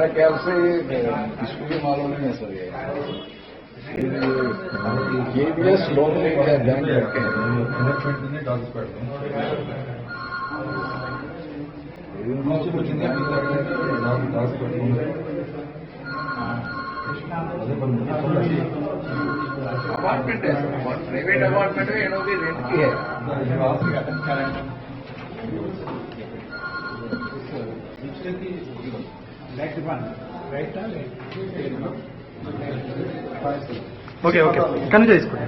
मेरा ख्याल से इसको भी मालूम नहीं है सर ये भी लोन लेके बैंक करके अपार्टमेंट है प्राइवेट अपार्टमेंट है रेंट की है ఓకే ఓకే కన్ను చేసుకోండి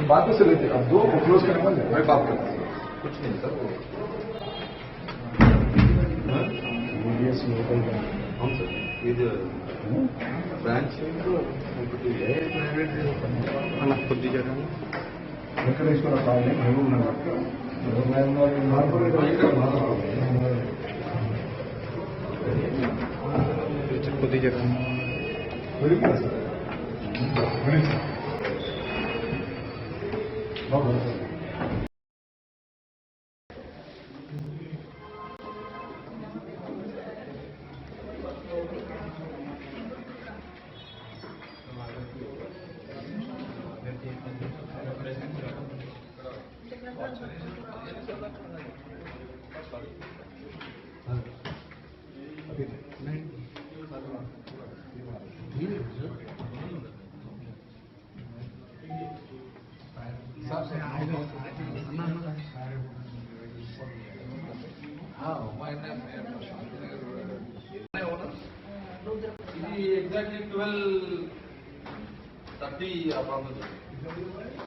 बात तो लेते अब दो क्लोज करने वाले मैं बात करता हूँ कुछ नहीं सर हम सर ಇದು ಬ್ರಾಂಚ್ ಅಲ್ಲ ಕೊದ್ದಿ ಜಾಗ ವೆಂಕಟೇಶ್ವರ ಕಾಲನಿ ಮಹಬೂಬ್ ನಗರ ಕೊದ್ದಿ ಜಾಗ ఇది ఎగ్జాక్ట్లీ 12:30 అప్పుడు